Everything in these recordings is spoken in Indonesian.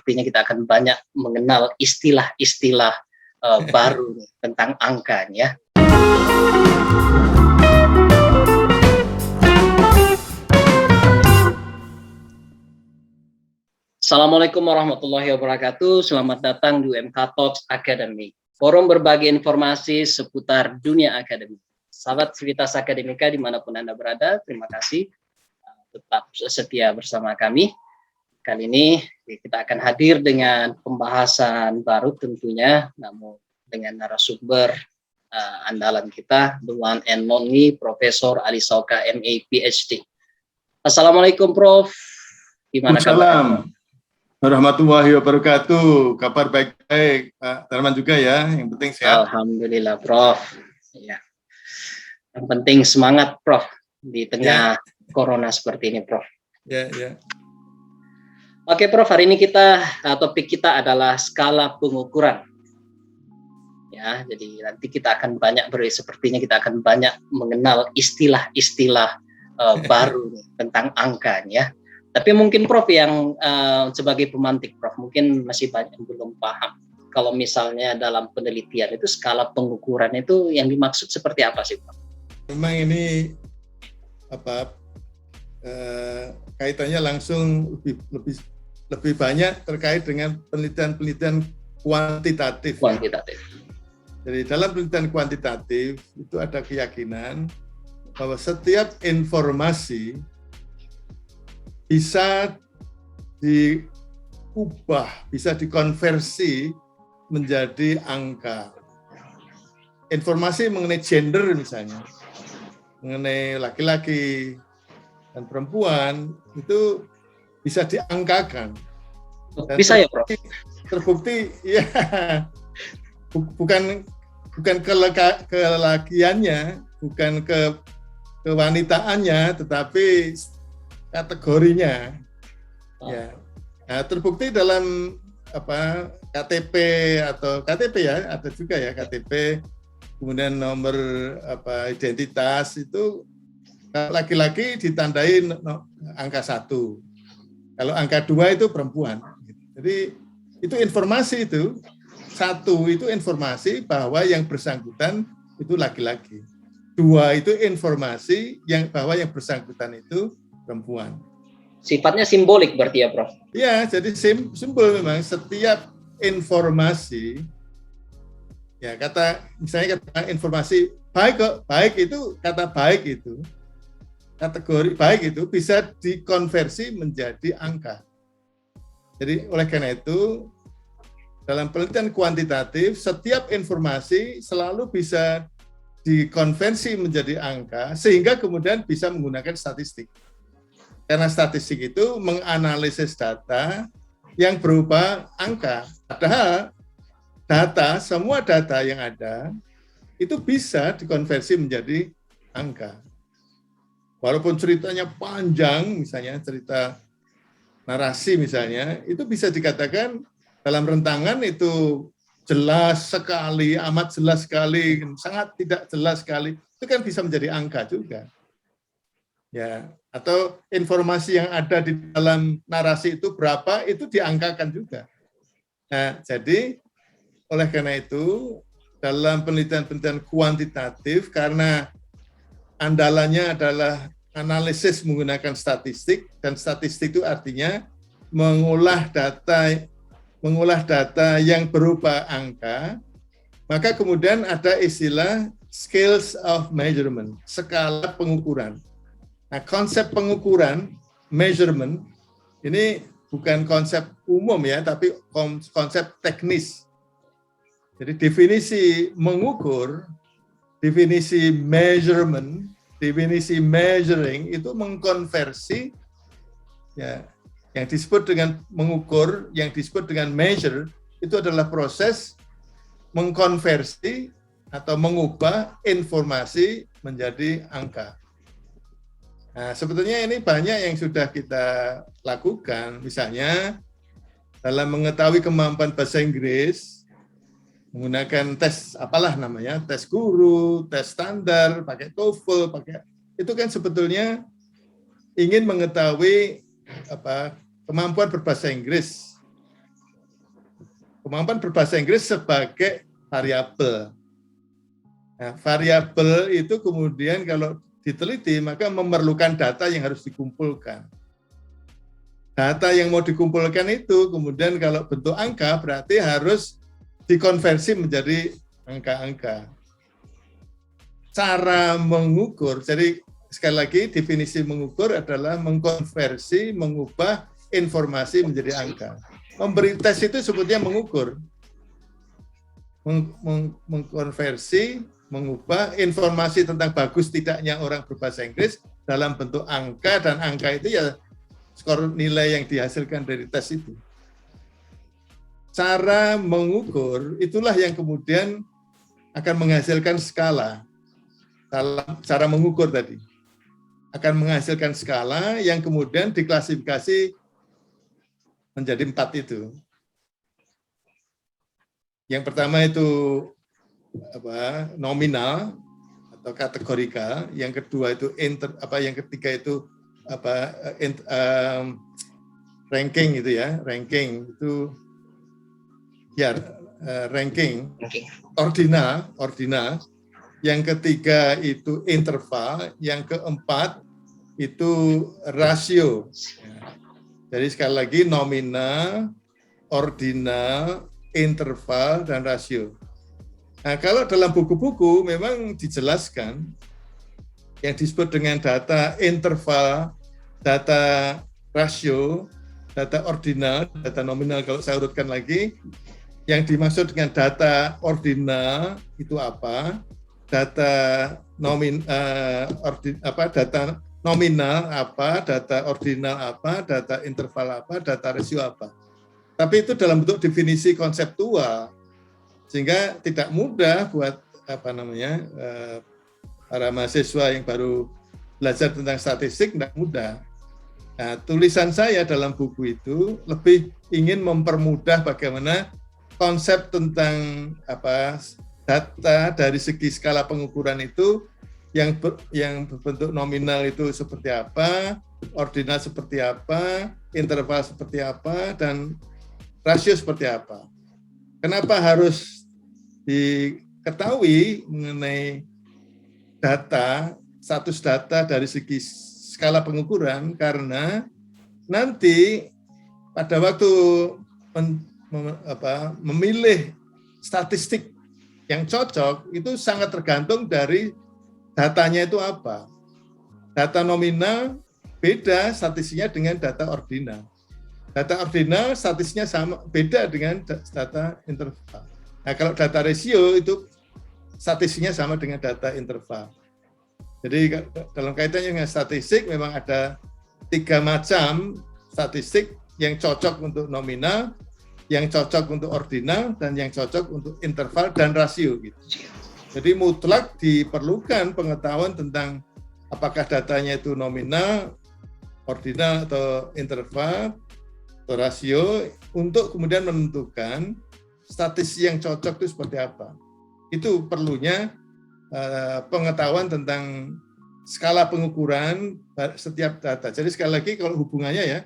sepertinya kita akan banyak mengenal istilah-istilah baru nih, tentang angka ya. Assalamualaikum warahmatullahi wabarakatuh. Selamat datang di UMK Talks Academy, forum berbagi informasi seputar dunia akademik. Sahabat Civitas Akademika dimanapun Anda berada, terima kasih tetap setia bersama kami. Kali ini kita akan hadir dengan pembahasan baru tentunya, namun dengan narasumber andalan kita, the one and only Profesor Ali Sauka, MA, PhD. Assalamualaikum Prof. Gimana kabar? Warahmatullahi wabarakatuh. Kabar baik-baik, Pak Darman juga ya. Yang penting sehat. Alhamdulillah, Prof. Ya. Yang penting semangat, Prof. Di tengah corona seperti ini, Prof. Ya. Oke, Prof. Hari ini topik kita adalah skala pengukuran. Ya, jadi nanti kita akan sepertinya kita akan banyak mengenal istilah-istilah baru tentang angka, ya. Tapi mungkin Prof yang sebagai pemantik Prof mungkin masih banyak yang belum paham. Kalau misalnya dalam penelitian itu skala pengukuran itu yang dimaksud seperti apa sih Prof? Memang ini kaitannya langsung lebih banyak terkait dengan penelitian kuantitatif. Jadi dalam penelitian kuantitatif itu ada keyakinan bahwa setiap informasi bisa diubah, bisa dikonversi menjadi angka. Informasi mengenai gender misalnya, mengenai laki-laki dan perempuan itu bisa diangkakan. Dan bisa ya, Prof? Terbukti ya, bukan kelakiannya, bukan kewanitaannya, tetapi kategorinya. Ya. Nah, terbukti dalam KTP atau KTP ya, ada juga ya KTP, kemudian nomor identitas itu laki-laki ditandai angka 1. Kalau angka 2 itu perempuan. Jadi itu informasi itu. 1 itu informasi bahwa yang bersangkutan itu laki-laki. 2 itu informasi bahwa yang bersangkutan itu perempuan. Sifatnya simbolik berarti ya, Prof? Ya, jadi simbol memang setiap informasi, ya misalnya kata informasi baik itu, kata baik itu, kategori baik itu bisa dikonversi menjadi angka. Jadi oleh karena itu, dalam penelitian kuantitatif, setiap informasi selalu bisa dikonversi menjadi angka, sehingga kemudian bisa menggunakan statistik. Karena statistik itu menganalisis data yang berupa angka. Padahal semua data yang ada, itu bisa dikonversi menjadi angka. Walaupun ceritanya panjang, misalnya cerita narasi misalnya, itu bisa dikatakan dalam rentangan itu jelas sekali, amat jelas sekali, sangat tidak jelas sekali, itu kan bisa menjadi angka juga. Ya, atau informasi yang ada di dalam narasi itu berapa, itu diangkakan juga. Nah, jadi oleh karena itu, dalam penelitian-penelitian kuantitatif, karena andalannya adalah analisis menggunakan statistik, dan statistik itu artinya mengolah data yang berupa angka, maka kemudian ada istilah scales of measurement, skala pengukuran. Nah, konsep pengukuran, measurement, ini bukan konsep umum ya, tapi konsep teknis. Jadi definisi mengukur, definisi measurement, definisi measuring itu mengkonversi ya, yang disebut dengan mengukur, yang disebut dengan measure, itu adalah proses mengkonversi atau mengubah informasi menjadi angka. Nah, sebetulnya ini banyak yang sudah kita lakukan, misalnya dalam mengetahui kemampuan bahasa Inggris, menggunakan tes tes guru, tes standar, pakai TOEFL, itu kan sebetulnya ingin mengetahui kemampuan berbahasa Inggris kemampuan berbahasa Inggris sebagai variabel. Nah, variabel itu kemudian kalau diteliti maka memerlukan data yang harus dikumpulkan. Data yang mau dikumpulkan itu kemudian kalau bentuk angka berarti harus dikonversi menjadi angka-angka. Cara mengukur, jadi sekali lagi definisi mengukur adalah mengkonversi, mengubah informasi menjadi angka. Memberi tes itu sebetulnya mengukur. Mengkonversi, mengubah informasi tentang bagus tidaknya orang berbahasa Inggris dalam bentuk angka, dan angka itu ya skor nilai yang dihasilkan dari tes itu. Cara mengukur itulah yang kemudian akan menghasilkan skala. Dalam cara mengukur tadi akan menghasilkan skala yang kemudian diklasifikasi menjadi 4 itu. Yang pertama itu nominal atau kategorikal, yang kedua itu yang ketiga itu ranking itu ya, ranking itu ya ranking. Ordinal, yang ketiga itu interval, yang keempat itu rasio. Jadi sekali lagi nominal, ordinal, interval, dan rasio. Nah, kalau dalam buku-buku memang dijelaskan yang disebut dengan data interval, data rasio, data ordinal, data nominal. Kalau saya urutkan lagi, yang dimaksud dengan data ordinal itu apa? Data data nominal apa? Data ordinal apa? Data interval apa? Data rasio apa? Tapi itu dalam bentuk definisi konseptual, sehingga tidak mudah buat para mahasiswa yang baru belajar tentang statistik, tidak mudah. Nah, tulisan saya dalam buku itu lebih ingin mempermudah bagaimana konsep tentang data dari segi skala pengukuran itu yang berbentuk nominal itu seperti apa, ordinal seperti apa, interval seperti apa, dan rasio seperti apa. Kenapa harus diketahui mengenai data, status data dari segi skala pengukuran? Karena nanti pada waktu memilih statistik yang cocok itu sangat tergantung dari datanya itu apa. Data nominal beda statistiknya dengan data ordinal. Data ordinal statistiknya sama, beda dengan data interval. Nah, kalau data rasio itu statistiknya sama dengan data interval. Jadi dalam kaitannya dengan statistik memang ada 3 macam statistik yang cocok untuk nominal, yang cocok untuk ordinal, dan yang cocok untuk interval dan rasio gitu. Jadi mutlak diperlukan pengetahuan tentang apakah datanya itu nominal, ordinal atau interval atau rasio untuk kemudian menentukan statistik yang cocok itu seperti apa. Itu perlunya pengetahuan tentang skala pengukuran setiap data. Jadi sekali lagi kalau hubungannya ya,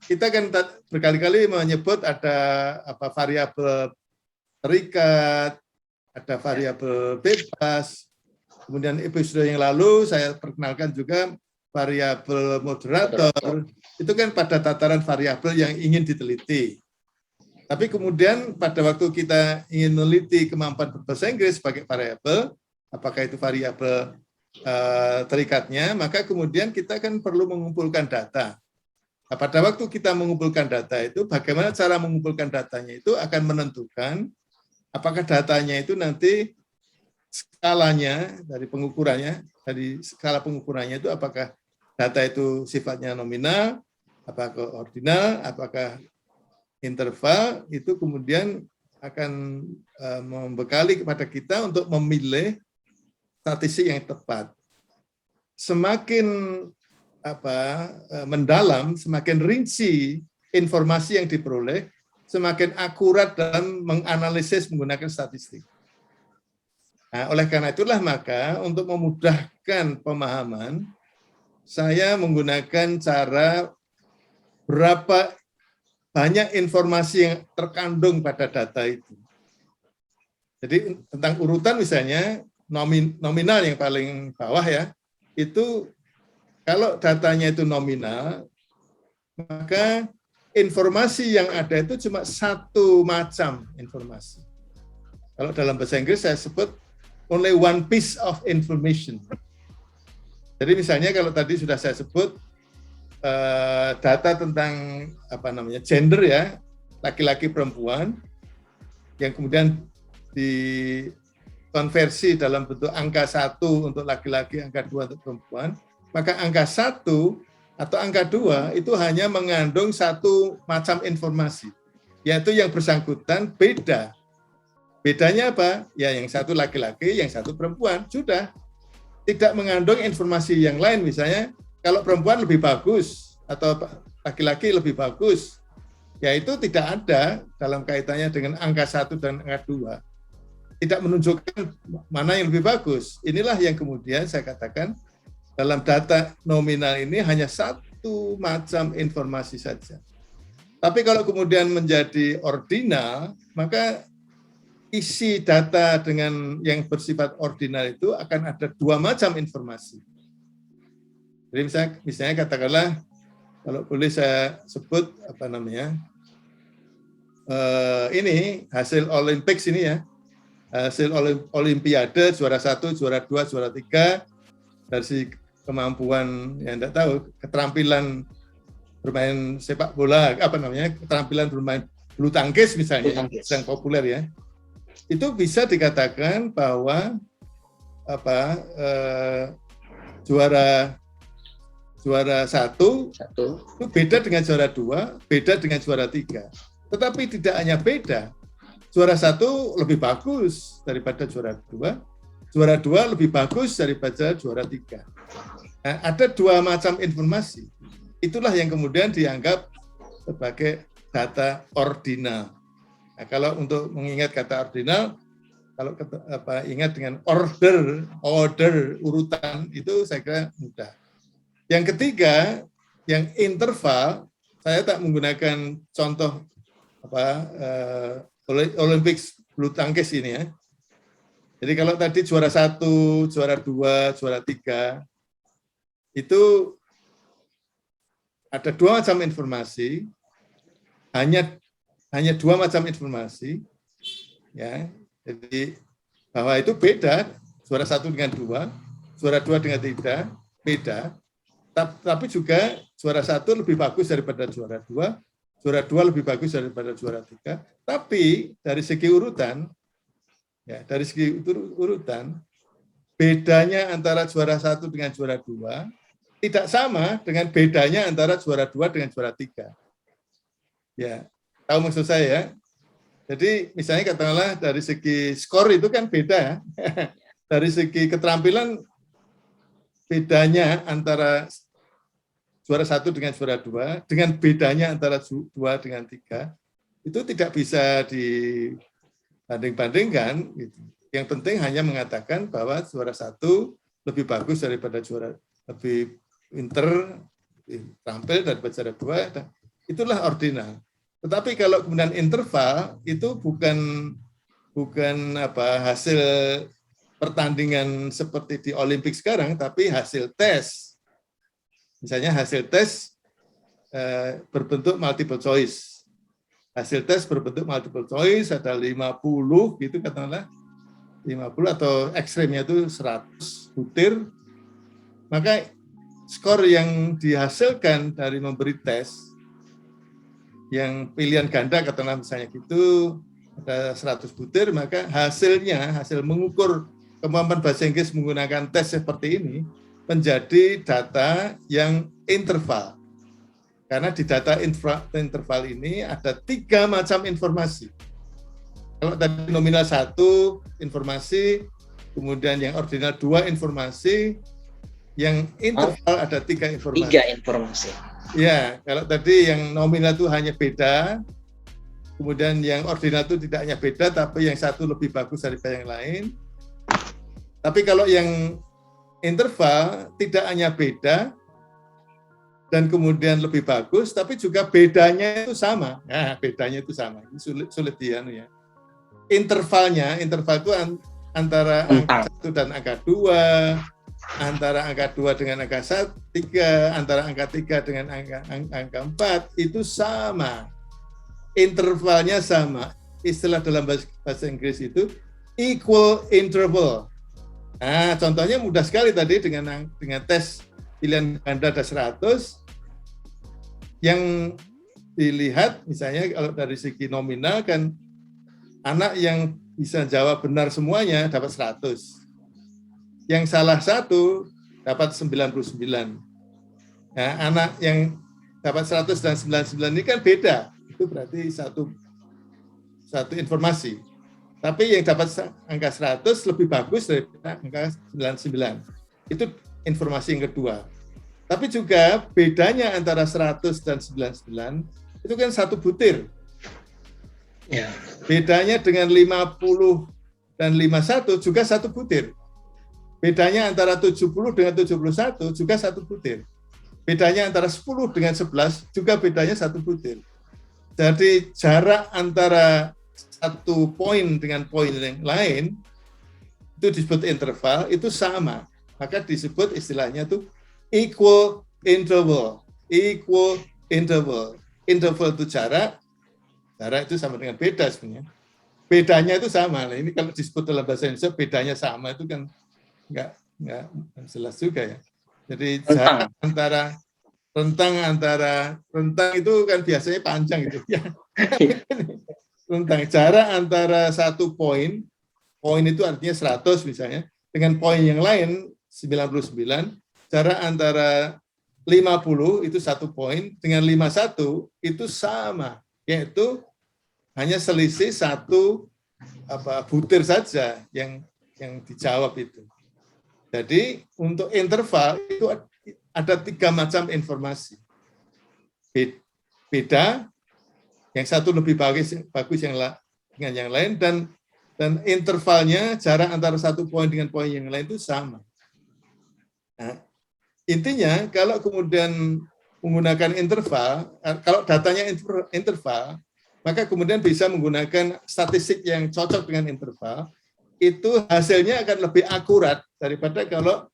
kita kan berkali-kali menyebut ada variabel terikat, ada variabel bebas. Kemudian episode yang lalu saya perkenalkan juga variabel moderator. Itu kan pada tataran variabel yang ingin diteliti. Tapi kemudian pada waktu kita ingin meneliti kemampuan berbahasa Inggris sebagai variabel, apakah itu variabel terikatnya, maka kemudian kita kan perlu mengumpulkan data. Nah, pada waktu kita mengumpulkan data itu, bagaimana cara mengumpulkan datanya itu akan menentukan apakah datanya itu nanti skalanya dari pengukurannya, dari skala pengukurannya itu apakah data itu sifatnya nominal, apakah ordinal, apakah interval, itu kemudian akan membekali kepada kita untuk memilih statistik yang tepat. Semakin mendalam, semakin rinci informasi yang diperoleh, semakin akurat dalam menganalisis menggunakan statistik. Nah, oleh karena itulah maka untuk memudahkan pemahaman, saya menggunakan cara berapa banyak informasi yang terkandung pada data itu. Jadi tentang urutan misalnya, nominal yang paling bawah ya, itu kalau datanya itu nominal, maka informasi yang ada itu cuma satu macam informasi. Kalau dalam bahasa Inggris saya sebut only one piece of information. Jadi misalnya kalau tadi sudah saya sebut data tentang gender ya, laki-laki perempuan, yang kemudian dikonversi dalam bentuk angka 1 untuk laki-laki, angka 2 untuk perempuan, maka angka 1 atau angka 2 itu hanya mengandung satu macam informasi, yaitu yang bersangkutan beda. Bedanya apa? Ya yang satu laki-laki, yang satu perempuan, sudah. Tidak mengandung informasi yang lain, misalnya kalau perempuan lebih bagus atau laki-laki lebih bagus, ya itu tidak ada dalam kaitannya dengan angka 1 dan angka 2. Tidak menunjukkan mana yang lebih bagus. Inilah yang kemudian saya katakan dalam data nominal ini hanya satu macam informasi saja. Tapi kalau kemudian menjadi ordinal, maka isi data dengan yang bersifat ordinal itu akan ada dua macam informasi. Jadi misalnya katakanlah, kalau boleh saya sebut ini hasil Olympics ini ya, hasil Olimpiade juara 1, juara 2, juara 3 dari si kemampuan yang tidak tahu, keterampilan bermain sepak bola, keterampilan bermain bulu tangkis misalnya, yang populer ya, itu bisa dikatakan bahwa juara 1 itu beda dengan juara 2, beda dengan juara 3. Tetapi tidak hanya beda, juara 1 lebih bagus daripada juara 2, juara 2 lebih bagus daripada juara 3. Nah, ada dua macam informasi. Itulah yang kemudian dianggap sebagai data ordinal. Nah, kalau untuk mengingat kata ordinal, kalau ingat dengan order, urutan, itu saya kira mudah. Yang ketiga, yang interval, saya tak menggunakan contoh Olympics bulu tangkis ini ya. Jadi kalau tadi juara 1, juara 2, juara 3, itu ada dua macam informasi, hanya dua macam informasi, ya. Jadi bahwa itu beda, juara 1 dengan 2, juara 2 dengan 3, beda. Tapi juga juara 1 lebih bagus daripada juara 2, juara 2 lebih bagus daripada juara 3. Tapi dari segi urutan, ya dari segi urutan, bedanya antara juara 1 dengan juara 2 tidak sama dengan bedanya antara juara 2 dengan juara 3. Ya, tahu maksud saya ya? Jadi misalnya katakanlah dari segi skor itu kan beda ya. Dari segi keterampilan bedanya antara juara 1 dengan juara 2 dengan bedanya antara 2 dengan 3 itu tidak bisa dibanding-bandingkan gitu. Yang penting hanya mengatakan bahwa juara 1 lebih bagus daripada juara, lebih pinter, tampil daripada juara 2, itulah ordinal. Tetapi kalau kemudian interval itu bukan hasil pertandingan seperti di Olimpik sekarang, tapi hasil tes. Misalnya hasil tes berbentuk multiple choice. Hasil tes berbentuk multiple choice ada 50 gitu katakanlah. 50 atau ekstremnya itu 100 butir. Maka skor yang dihasilkan dari memberi tes yang pilihan ganda katakanlah misalnya gitu ada 100 butir, maka hasil mengukur kemampuan bahasa Inggris menggunakan tes seperti ini menjadi data yang interval. Karena di data interval ini ada 3 macam informasi. Kalau tadi nominal 1 informasi, kemudian yang ordinal 2 informasi, yang interval ada 3 informasi. 3 informasi. Ya, kalau tadi yang nominal itu hanya beda, kemudian yang ordinal itu tidak hanya beda, tapi yang satu lebih bagus daripada yang lain. Tapi kalau yang interval tidak hanya beda, dan kemudian lebih bagus, tapi juga bedanya itu sama. Nah, bedanya itu sama. Ini sulit ya. Interval itu antara angka 1 dan angka 2, antara angka 2 dengan angka 3, antara angka 3 dengan angka 4, itu sama. Intervalnya sama. Istilah dalam bahasa Inggris itu equal interval. Nah, contohnya mudah sekali tadi dengan tes pilihan ganda ada 100, yang dilihat misalnya kalau dari segi nominal kan anak yang bisa jawab benar semuanya dapat 100. Yang salah 1 dapat 99. Nah, anak yang dapat 100 dan 99 ini kan beda. Itu berarti satu informasi. Tapi yang dapat angka 100 lebih bagus daripada angka 99. Itu informasi yang kedua. Tapi juga bedanya antara 100 dan 99 itu kan 1 butir. Ya. Bedanya dengan 50 dan 51 juga 1 butir. Bedanya antara 70 dengan 71 juga 1 butir. Bedanya antara 10 dengan 11 juga bedanya 1 butir. Jadi jarak antara 1 poin dengan poin yang lain itu disebut interval, itu sama. Maka disebut istilahnya itu equal interval. Equal interval. Interval itu jarak itu sama dengan beda sebenarnya. Bedanya itu sama. Nah, ini kalau disebut dalam bahasa Indonesia bedanya sama itu kan enggak jelas juga ya. Jadi jarak rentang itu kan biasanya panjang gitu ya. Rentang jarak antara 1 poin itu artinya 100 misalnya, dengan poin yang lain 99, jarak antara 50 itu 1 poin dengan 51 itu sama, yaitu hanya selisih 1 butir saja yang dijawab itu. Jadi untuk interval itu ada 3 macam informasi. Beda, yang satu lebih bagus dengan yang lain, dan intervalnya jarak antara 1 poin dengan poin yang lain itu sama. Nah, intinya kalau kemudian menggunakan interval, kalau datanya interval, maka kemudian bisa menggunakan statistik yang cocok dengan interval, itu hasilnya akan lebih akurat daripada kalau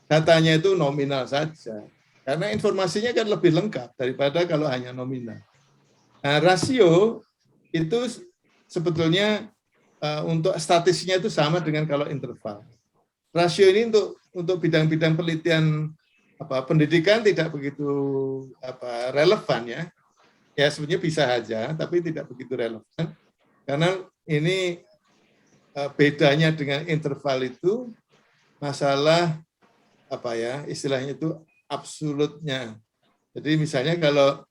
datanya itu nominal saja. Karena informasinya kan lebih lengkap daripada kalau hanya nominal. Nah, rasio itu sebetulnya untuk statistiknya itu sama dengan kalau interval. Rasio ini untuk bidang-bidang penelitian pendidikan tidak begitu relevan ya. Ya sebenarnya bisa saja, tapi tidak begitu relevan karena ini bedanya dengan interval itu masalah istilahnya itu absolutnya. Jadi misalnya kalau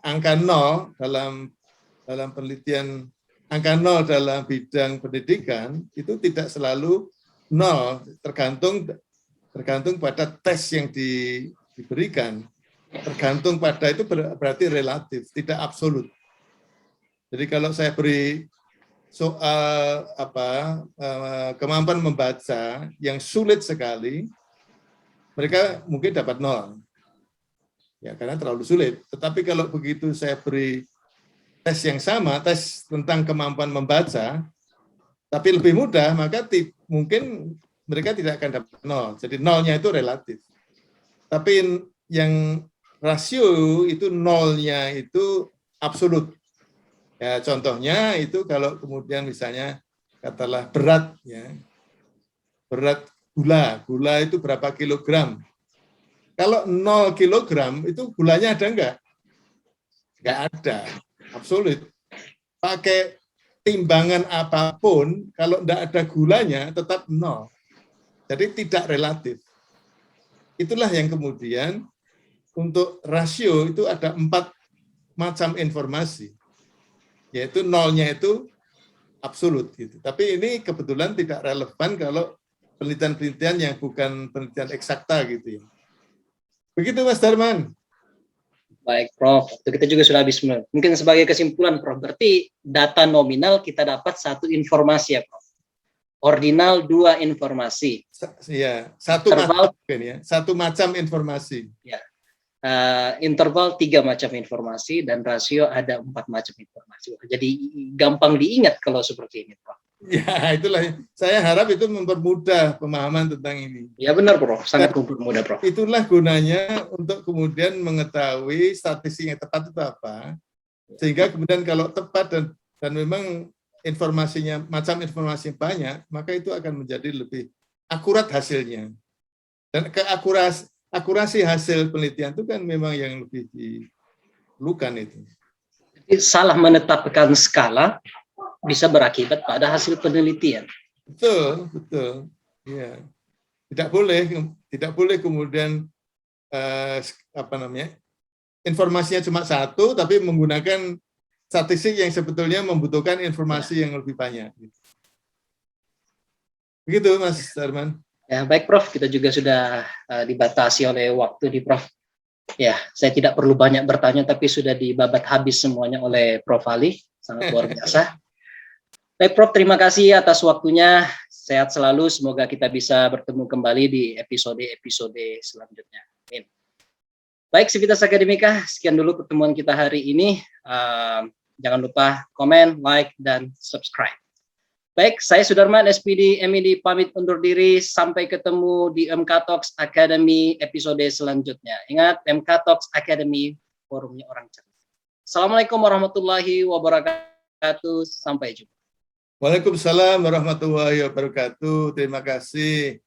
angka 0 dalam penelitian, angka 0 dalam bidang pendidikan itu tidak selalu 0, tergantung pada tes yang diberikan. Tergantung pada itu berarti relatif, tidak absolut. Jadi kalau saya beri soal kemampuan membaca yang sulit sekali, mereka mungkin dapat 0. Ya, karena terlalu sulit. Tetapi kalau begitu saya beri tes yang sama, tes tentang kemampuan membaca, tapi lebih mudah, maka mungkin mereka tidak akan dapat 0. Jadi 0-nya itu relatif. Tapi yang rasio itu 0-nya itu absolut. Ya, contohnya itu kalau kemudian misalnya katakanlah berat, ya, berat gula itu berapa kilogram? Kalau 0 kilogram itu gulanya ada enggak? Enggak ada, absolut. Pakai timbangan apapun, kalau enggak ada gulanya tetap 0. Jadi tidak relatif. Itulah yang kemudian untuk rasio itu ada 4 macam informasi. Yaitu 0-nya itu absolut gitu. Tapi ini kebetulan tidak relevan kalau penelitian-penelitian yang bukan penelitian eksakta gitu ya. Begitu Mas Darman. Baik, Prof. Kita juga sudah habis. Mungkin sebagai kesimpulan, Prof. Berarti data nominal kita dapat 1 informasi ya, Prof. Ordinal 2 informasi. Ya, 1 macam informasi. Ya. interval 3 macam informasi dan rasio ada 4 macam informasi. Jadi gampang diingat kalau seperti ini, Prof. Ya, itulah. Saya harap itu mempermudah pemahaman tentang ini. Ya benar, Prof. Sangat mempermudah, Prof. Itulah gunanya untuk kemudian mengetahui statistik yang tepat itu apa. Sehingga kemudian kalau tepat dan memang informasinya, macam informasi banyak, maka itu akan menjadi lebih akurat hasilnya. Dan akurasi hasil penelitian itu kan memang yang lebih diperlukan itu. Jadi, salah menetapkan skala bisa berakibat pada hasil penelitian. Betul, betul. Ya. Tidak boleh kemudian informasinya cuma satu, tapi menggunakan statistik yang sebetulnya membutuhkan informasi yang lebih banyak. Begitu, Mas Darman. Ya, baik, Prof. Kita juga sudah dibatasi oleh waktu di Prof. Ya, saya tidak perlu banyak bertanya, tapi sudah dibabat habis semuanya oleh Prof. Ali. Sangat luar biasa. Baik, Prof. Terima kasih atas waktunya. Sehat selalu. Semoga kita bisa bertemu kembali di episode-episode selanjutnya. Amin. Baik, Sivitas Akademika, sekian dulu pertemuan kita hari ini. Jangan lupa komen, like, dan subscribe. Baik, saya Sudarman, SPD, MED, pamit undur diri. Sampai ketemu di MK Talks Academy episode selanjutnya. Ingat, MK Talks Academy, forumnya orang cerdas. Assalamualaikum warahmatullahi wabarakatuh. Sampai jumpa. Waalaikumsalam warahmatullahi wabarakatuh. Terima kasih.